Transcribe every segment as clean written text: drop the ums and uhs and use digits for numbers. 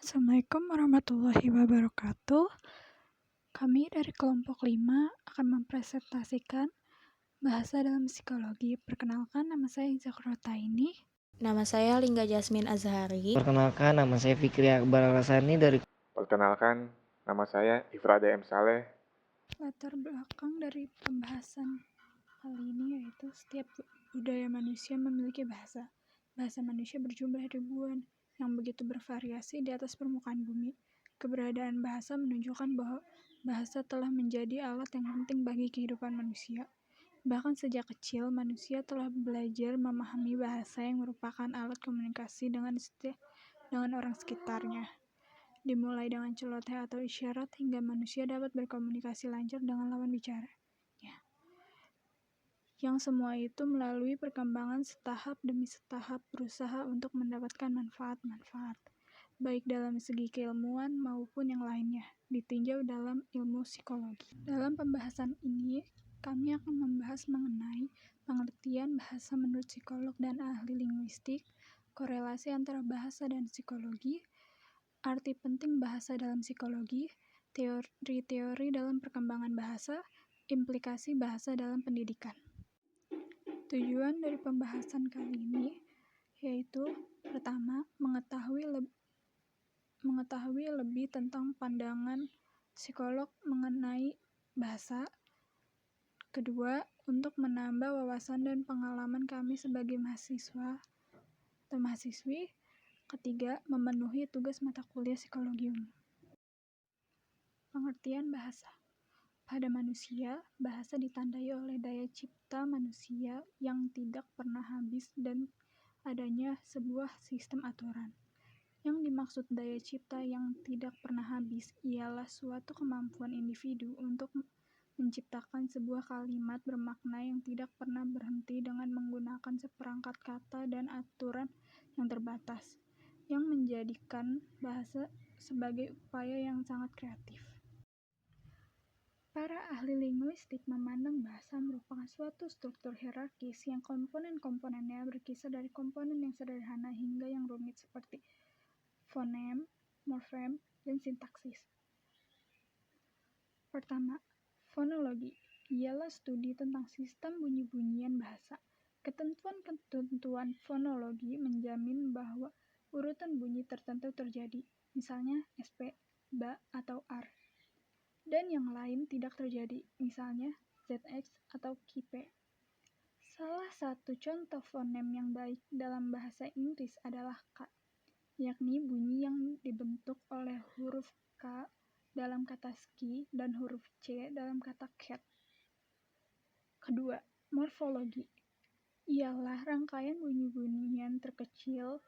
Assalamualaikum warahmatullahi wabarakatuh. Kami dari kelompok 5 akan mempresentasikan bahasa dalam psikologi. Perkenalkan, nama saya Iza Rotaini. Nama saya Lingga Jasmine Azhari. Perkenalkan, nama saya Fikri Akbar Alasani dari Perkenalkan, nama saya Ifrada M. Saleh. Latar belakang dari pembahasan kali ini yaitu setiap budaya manusia memiliki bahasa. Bahasa manusia berjumlah ribuan yang begitu bervariasi di atas permukaan bumi. Keberadaan bahasa menunjukkan bahwa bahasa telah menjadi alat yang penting bagi kehidupan manusia. Bahkan sejak kecil, manusia telah belajar memahami bahasa yang merupakan alat komunikasi dengan orang sekitarnya. Dimulai dengan celoteh atau isyarat hingga manusia dapat berkomunikasi lancar dengan lawan bicaranya. Yang semua itu melalui perkembangan setahap demi setahap berusaha untuk mendapatkan manfaat-manfaat, baik dalam segi keilmuan maupun yang lainnya, ditinjau dalam ilmu psikologi. Dalam pembahasan ini, kami akan membahas mengenai pengertian bahasa menurut psikolog dan ahli linguistik, korelasi antara bahasa dan psikologi, arti penting bahasa dalam psikologi, teori-teori dalam perkembangan bahasa, implikasi bahasa dalam pendidikan. Tujuan dari pembahasan kali ini yaitu pertama, mengetahui lebih tentang pandangan psikolog mengenai bahasa. Kedua, untuk menambah wawasan dan pengalaman kami sebagai mahasiswa atau mahasiswi. Ketiga, memenuhi tugas mata kuliah psikologi umum. Pengertian bahasa. Pada manusia, bahasa ditandai oleh daya cipta manusia yang tidak pernah habis dan adanya sebuah sistem aturan. Yang dimaksud daya cipta yang tidak pernah habis ialah suatu kemampuan individu untuk menciptakan sebuah kalimat bermakna yang tidak pernah berhenti dengan menggunakan seperangkat kata dan aturan yang terbatas, yang menjadikan bahasa sebagai upaya yang sangat kreatif. Para ahli linguistik memandang bahasa merupakan suatu struktur hierarkis yang komponen-komponennya berkisar dari komponen yang sederhana hingga yang rumit seperti fonem, morfem, dan sintaksis. Pertama, fonologi ialah studi tentang sistem bunyi-bunyian bahasa. Ketentuan-ketentuan fonologi menjamin bahwa urutan bunyi tertentu terjadi, misalnya SP, BA, atau R. Dan yang lain tidak terjadi, misalnya ZX atau KIP. Salah satu contoh fonem yang baik dalam bahasa Inggris adalah K, yakni bunyi yang dibentuk oleh huruf K dalam kata ski dan huruf C dalam kata cat. Kedua, morfologi ialah rangkaian bunyi-bunyian terkecil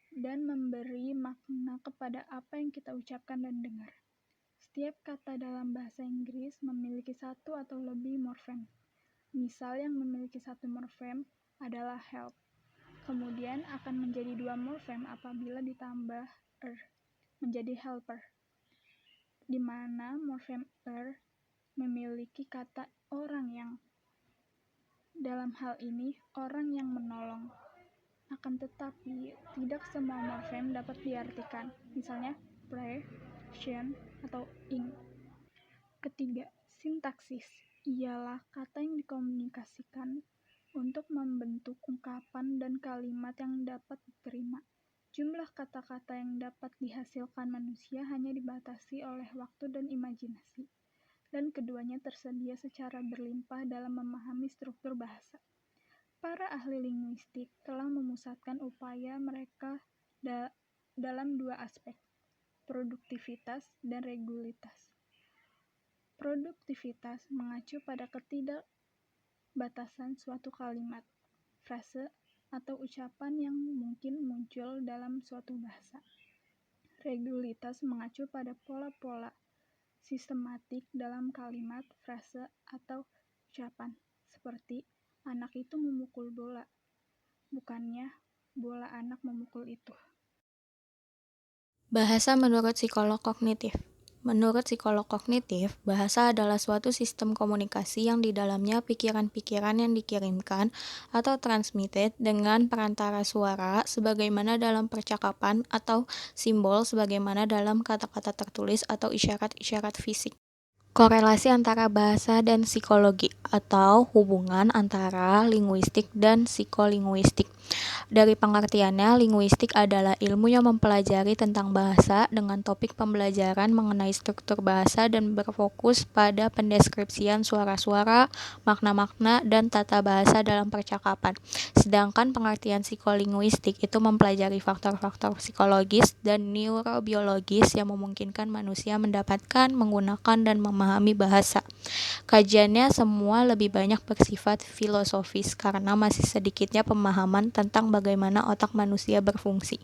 dan memberi makna kepada apa yang kita ucapkan dan dengar. Setiap kata dalam bahasa Inggris memiliki satu atau lebih morfem. Misal yang memiliki satu morfem adalah help. Kemudian akan menjadi dua morfem apabila ditambah menjadi helper, di mana morfem memiliki kata orang yang. Dalam hal ini, orang yang menolong. Akan tetapi, tidak semua morfem dapat diartikan, misalnya pray, shen, atau ing. Ketiga, sintaksis ialah kata yang dikomunikasikan untuk membentuk ungkapan dan kalimat yang dapat diterima. Jumlah kata-kata yang dapat dihasilkan manusia hanya dibatasi oleh waktu dan imajinasi, dan keduanya tersedia secara berlimpah dalam memahami struktur bahasa. Para ahli linguistik telah memusatkan upaya mereka dalam dua aspek, produktivitas dan regulitas. Produktivitas mengacu pada ketidakbatasan suatu kalimat, frase, atau ucapan yang mungkin muncul dalam suatu bahasa. Regulitas mengacu pada pola-pola sistematik dalam kalimat, frase, atau ucapan, seperti anak itu memukul bola, bukannya bola anak memukul itu. Bahasa menurut psikolog kognitif. Menurut psikolog kognitif, bahasa adalah suatu sistem komunikasi yang di dalamnya pikiran-pikiran yang dikirimkan atau transmitted dengan perantara suara sebagaimana dalam percakapan atau simbol sebagaimana dalam kata-kata tertulis atau isyarat-isyarat fisik. Korelasi antara bahasa dan psikologi atau hubungan antara linguistik dan psikolinguistik. Dari pengertiannya, linguistik adalah ilmu yang mempelajari tentang bahasa dengan topik pembelajaran mengenai struktur bahasa dan berfokus pada pendeskripsian suara-suara, makna-makna, dan tata bahasa dalam percakapan. Sedangkan pengertian psikolinguistik itu mempelajari faktor-faktor psikologis dan neurobiologis yang memungkinkan manusia mendapatkan, menggunakan, dan memahami bahasa. Kajiannya semua lebih banyak bersifat filosofis karena masih sedikitnya pemahaman tentang bagaimana otak manusia berfungsi.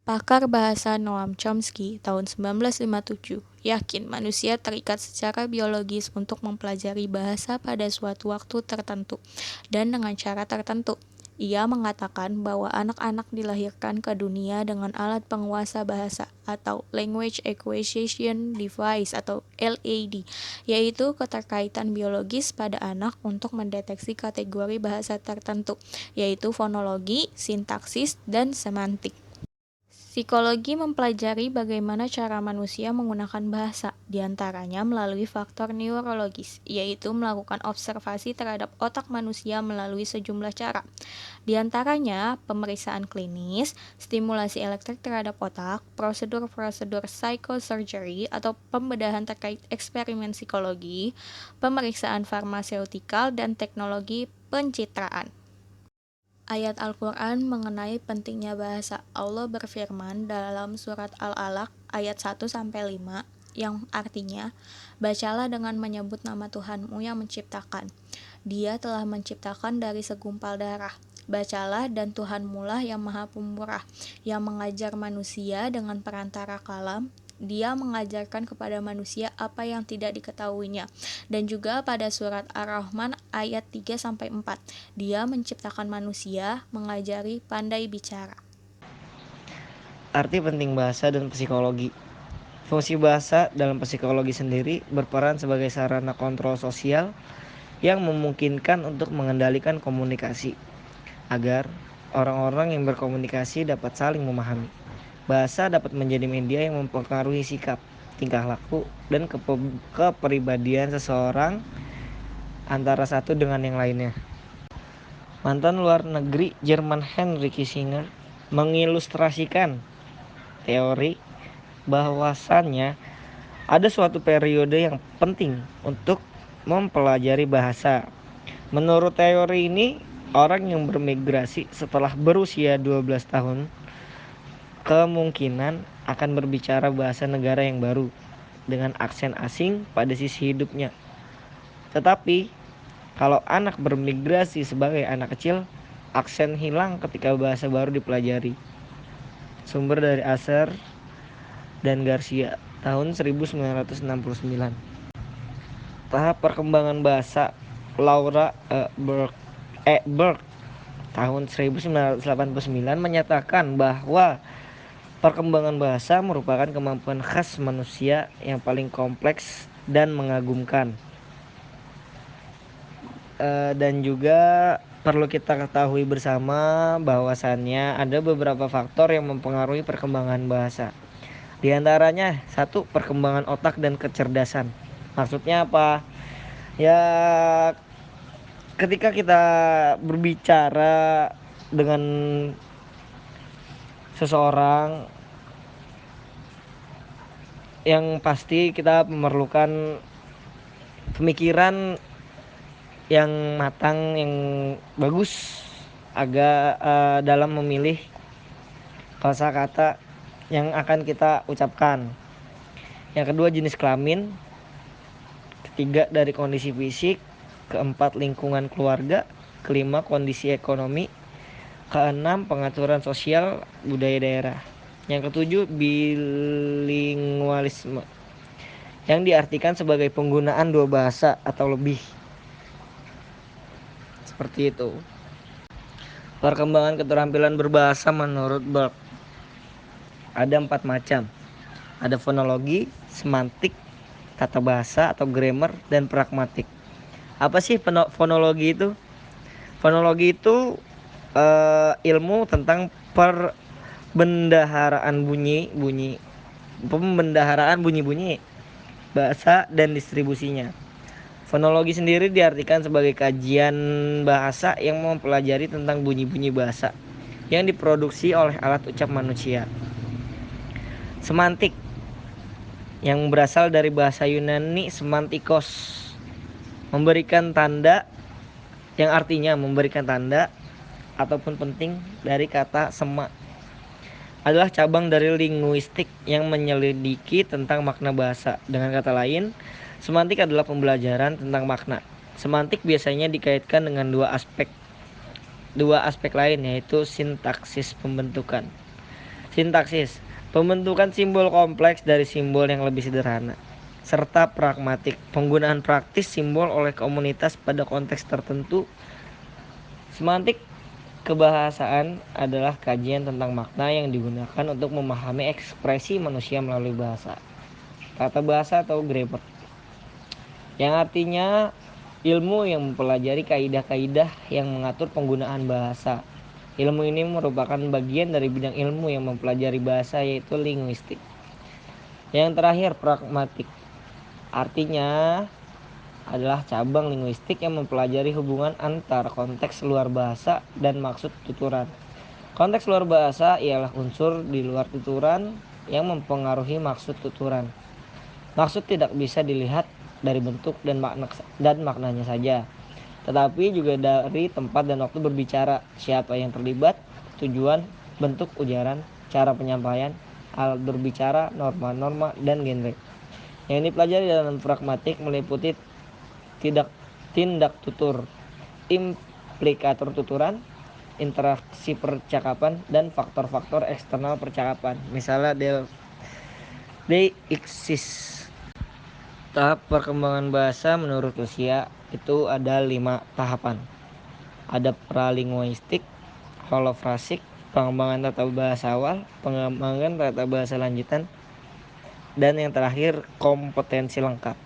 Pakar bahasa Noam Chomsky tahun 1957 yakin manusia terikat secara biologis untuk mempelajari bahasa pada suatu waktu tertentu dan dengan cara tertentu. Ia mengatakan bahwa anak-anak dilahirkan ke dunia dengan alat penguasa bahasa atau Language Acquisition Device atau LAD, yaitu keterkaitan biologis pada anak untuk mendeteksi kategori bahasa tertentu, yaitu fonologi, sintaksis, dan semantik. Psikologi mempelajari bagaimana cara manusia menggunakan bahasa, diantaranya melalui faktor neurologis, yaitu melakukan observasi terhadap otak manusia melalui sejumlah cara. Di antaranya, pemeriksaan klinis, stimulasi elektrik terhadap otak, prosedur-prosedur psychosurgery atau pembedahan terkait eksperimen psikologi, pemeriksaan farmaseutikal, dan teknologi pencitraan. Ayat Al-Quran mengenai pentingnya bahasa. Allah berfirman dalam surat Al-Alaq ayat 1-5 yang artinya, bacalah dengan menyebut nama Tuhanmu yang menciptakan. Dia telah menciptakan dari segumpal darah. Bacalah dan Tuhanmu lah yang maha pemurah, yang mengajar manusia dengan perantara kalam. Dia mengajarkan kepada manusia apa yang tidak diketahuinya. Dan juga pada surat Ar-Rahman ayat 3-4. Dia menciptakan manusia, mengajari pandai bicara. Arti penting bahasa dan psikologi. Fungsi bahasa dalam psikologi sendiri berperan sebagai sarana kontrol sosial yang memungkinkan untuk mengendalikan komunikasi agar orang-orang yang berkomunikasi dapat saling memahami. Bahasa dapat menjadi media yang mempengaruhi sikap, tingkah laku, dan kepribadian seseorang antara satu dengan yang lainnya. Mantan luar negeri Jerman Henry Kissinger mengilustrasikan teori bahwasannya ada suatu periode yang penting untuk mempelajari bahasa. Menurut teori ini, orang yang bermigrasi setelah berusia 12 tahun kemungkinan akan berbicara bahasa negara yang baru dengan aksen asing pada sisi hidupnya. Tetapi kalau anak bermigrasi sebagai anak kecil, aksen hilang ketika bahasa baru dipelajari. Sumber dari Asser dan Garcia tahun 1969. Tahap perkembangan bahasa Laura Berg tahun 1989 menyatakan bahwa perkembangan bahasa merupakan kemampuan khas manusia yang paling kompleks dan mengagumkan. Dan juga perlu kita ketahui bersama bahwasannya ada beberapa faktor yang mempengaruhi perkembangan bahasa. Di antaranya, 1, perkembangan otak dan kecerdasan. Maksudnya apa? Ya, ketika kita berbicara dengan seseorang, yang pasti kita memerlukan pemikiran yang matang, yang bagus agak dalam memilih kosakata yang akan kita ucapkan. Yang kedua, jenis kelamin. Ketiga, dari kondisi fisik. Keempat, lingkungan keluarga. Kelima, kondisi ekonomi. Keenam, pengaturan sosial budaya daerah. Yang ketujuh, bilingualisme, yang diartikan sebagai penggunaan dua bahasa atau lebih. Seperti itu. Perkembangan keterampilan berbahasa menurut Berg ada 4 macam. Ada fonologi, semantik, tata bahasa atau grammar, dan pragmatik. Apa sih fonologi itu? Fonologi itu ilmu tentang pembendaharaan bunyi-bunyi bahasa dan distribusinya. Fonologi sendiri diartikan sebagai kajian bahasa yang mempelajari tentang bunyi-bunyi bahasa yang diproduksi oleh alat ucap manusia. Semantik yang berasal dari bahasa Yunani semantikos, memberikan tanda, yang artinya memberikan tanda ataupun penting dari kata sema, adalah cabang dari linguistik yang menyelidiki tentang makna bahasa. Dengan kata lain, semantik adalah pembelajaran tentang makna. Semantik biasanya dikaitkan dengan dua aspek lain, yaitu sintaksis pembentukan. Sintaksis, pembentukan simbol kompleks dari simbol yang lebih sederhana. Serta pragmatik, penggunaan praktis simbol oleh komunitas pada konteks tertentu. Semantik kebahasaan adalah kajian tentang makna yang digunakan untuk memahami ekspresi manusia melalui bahasa. Tata bahasa atau grammar, yang artinya ilmu yang mempelajari kaidah-kaidah yang mengatur penggunaan bahasa. Ilmu ini merupakan bagian dari bidang ilmu yang mempelajari bahasa, yaitu linguistik. Yang terakhir, pragmatik, artinya adalah cabang linguistik yang mempelajari hubungan antara konteks luar bahasa dan maksud tuturan. Konteks luar bahasa ialah unsur di luar tuturan yang mempengaruhi maksud tuturan. Maksud tidak bisa dilihat dari bentuk dan maknanya saja, tetapi juga dari tempat dan waktu berbicara, siapa yang terlibat, tujuan, bentuk ujaran, cara penyampaian, alat berbicara, norma-norma, dan genre. Yang dipelajari dalam pragmatik meliputi tindak tutur, implikator tuturan, interaksi percakapan, dan faktor-faktor eksternal percakapan. Misalnya deixis. Tahap perkembangan bahasa menurut usia itu ada 5 tahapan. Ada pralinguistik, holofrasik, pengembangan tata bahasa awal, pengembangan tata bahasa lanjutan, dan yang terakhir kompetensi lengkap.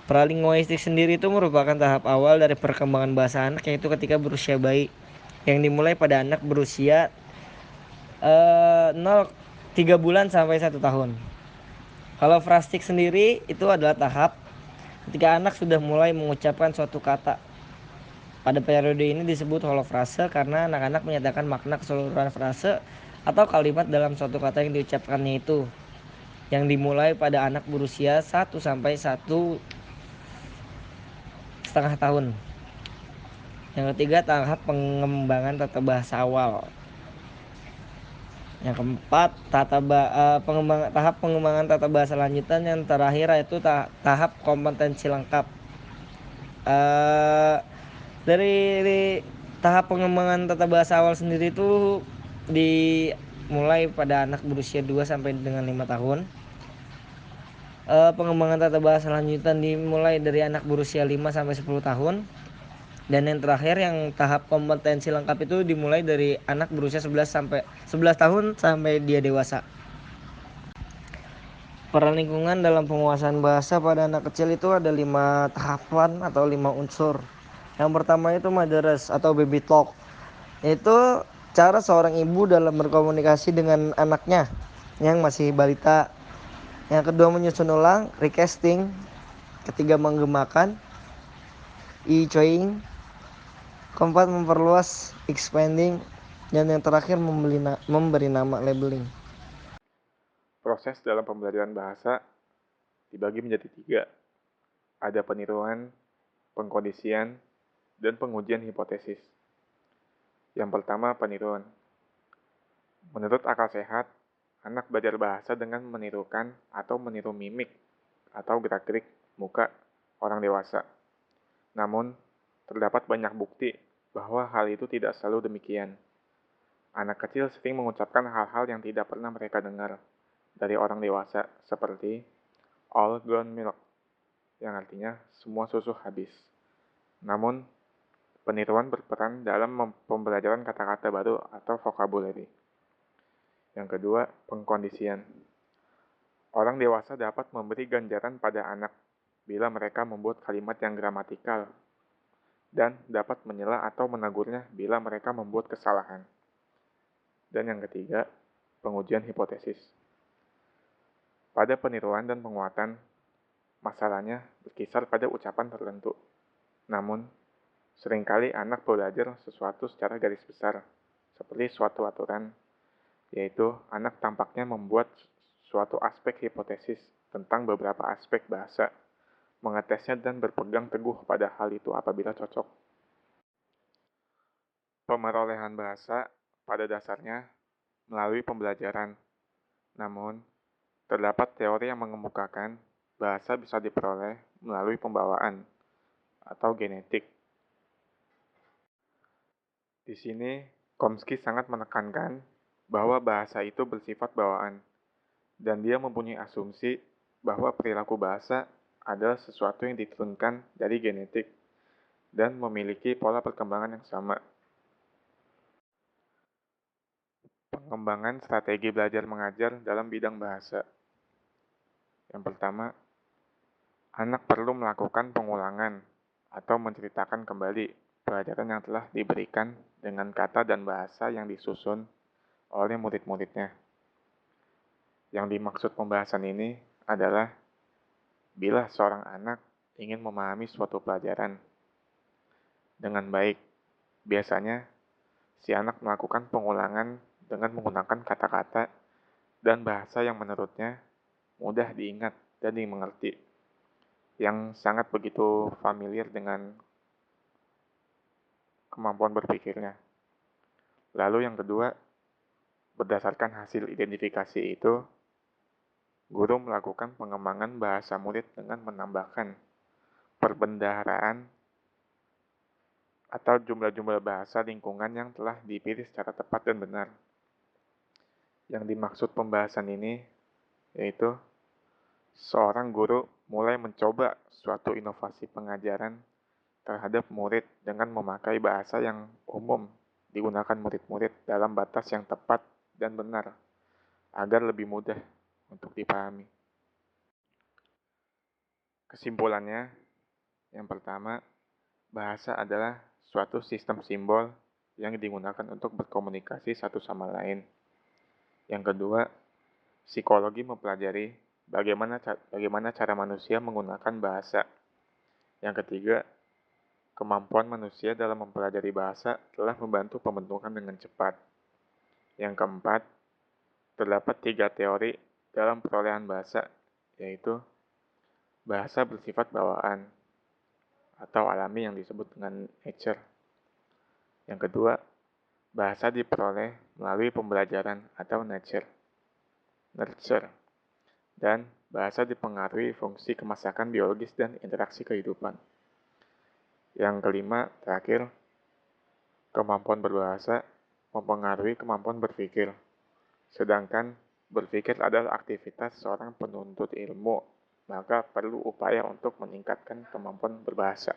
Pralinguistik sendiri itu merupakan tahap awal dari perkembangan bahasa anak, yaitu ketika berusia bayi, yang dimulai pada anak berusia 3 bulan sampai 1 tahun. Holofrasik sendiri itu adalah tahap ketika anak sudah mulai mengucapkan suatu kata. Pada periode ini disebut holofrase karena anak-anak menyatakan makna keseluruhan frase atau kalimat dalam suatu kata yang diucapkannya itu, yang dimulai pada anak berusia 1 sampai 1,5 tahun. Yang ketiga, tahap pengembangan tata bahasa awal. Yang keempat, tahap pengembangan tata bahasa lanjutan. Yang terakhir yaitu tahap kompetensi lengkap. Dari tahap pengembangan tata bahasa awal sendiri itu dimulai pada anak berusia 2 sampai dengan 5 tahun. Pengembangan tata bahasa lanjutan dimulai dari anak berusia 5 sampai 10 tahun. Dan yang terakhir, yang tahap kompetensi lengkap itu dimulai dari anak berusia 11 tahun sampai dia dewasa. Peran lingkungan dalam penguasaan bahasa pada anak kecil itu ada 5 tahapan atau 5 unsur. Yang pertama itu mothers atau baby talk. Itu cara seorang ibu dalam berkomunikasi dengan anaknya yang masih balita. Yang kedua, menyusun ulang, recasting. Ketiga, menggemakan, e-chewing. Keempat, memperluas, expanding. Dan yang terakhir, memberi nama, labeling. Proses dalam pembelajaran bahasa dibagi menjadi 3. Ada peniruan, pengkondisian, dan pengujian hipotesis. Yang pertama, peniruan. Menurut akal sehat, anak belajar bahasa dengan menirukan atau meniru mimik atau gerak-gerik muka orang dewasa. Namun, terdapat banyak bukti bahwa hal itu tidak selalu demikian. Anak kecil sering mengucapkan hal-hal yang tidak pernah mereka dengar dari orang dewasa, seperti all gone milk, yang artinya semua susu habis. Namun, peniruan berperan dalam pembelajaran kata-kata baru atau vocabulary. Yang kedua, pengkondisian. Orang dewasa dapat memberi ganjaran pada anak bila mereka membuat kalimat yang gramatikal dan dapat menyela atau menegurnya bila mereka membuat kesalahan. Dan yang ketiga, pengujian hipotesis. Pada peniruan dan penguatan, masalahnya berkisar pada ucapan tertentu. Namun, seringkali anak belajar sesuatu secara garis besar, seperti suatu aturan, yaitu anak tampaknya membuat suatu aspek hipotesis tentang beberapa aspek bahasa, mengetesnya dan berpegang teguh pada hal itu apabila cocok. Pemerolehan bahasa pada dasarnya melalui pembelajaran. Namun, terdapat teori yang mengemukakan bahasa bisa diperoleh melalui pembawaan atau genetik. Di sini, Chomsky sangat menekankan bahwa bahasa itu bersifat bawaan, dan dia mempunyai asumsi bahwa perilaku bahasa adalah sesuatu yang diturunkan dari genetik dan memiliki pola perkembangan yang sama. Pengembangan strategi belajar mengajar dalam bidang bahasa. Yang pertama, anak perlu melakukan pengulangan atau menceritakan kembali pelajaran yang telah diberikan dengan kata dan bahasa yang disusun oleh murid-muridnya. Yang dimaksud pembahasan ini adalah bila seorang anak ingin memahami suatu pelajaran dengan baik, biasanya si anak melakukan pengulangan dengan menggunakan kata-kata dan bahasa yang menurutnya mudah diingat dan dimengerti, yang sangat begitu familiar dengan kemampuan berpikirnya. Lalu yang kedua, berdasarkan hasil identifikasi itu, guru melakukan pengembangan bahasa murid dengan menambahkan perbendaharaan atau jumlah-jumlah bahasa lingkungan yang telah dipilih secara tepat dan benar. Yang dimaksud pembahasan ini yaitu seorang guru mulai mencoba suatu inovasi pengajaran terhadap murid dengan memakai bahasa yang umum digunakan murid-murid dalam batas yang tepat dan benar agar lebih mudah untuk dipahami. Kesimpulannya, yang pertama, bahasa adalah suatu sistem simbol yang digunakan untuk berkomunikasi satu sama lain. Yang kedua, psikologi mempelajari bagaimana cara manusia menggunakan bahasa. Yang ketiga, kemampuan manusia dalam mempelajari bahasa telah membantu pembentukan dengan cepat. Yang keempat, terdapat 3 teori dalam perolehan bahasa, yaitu bahasa bersifat bawaan atau alami yang disebut dengan nature. Yang kedua, bahasa diperoleh melalui pembelajaran atau nurture. Dan bahasa dipengaruhi fungsi kemasakan biologis dan interaksi kehidupan. Yang kelima, terakhir, kemampuan berbahasa mempengaruhi kemampuan berpikir. Sedangkan berpikir adalah aktivitas seorang penuntut ilmu, maka perlu upaya untuk meningkatkan kemampuan berbahasa.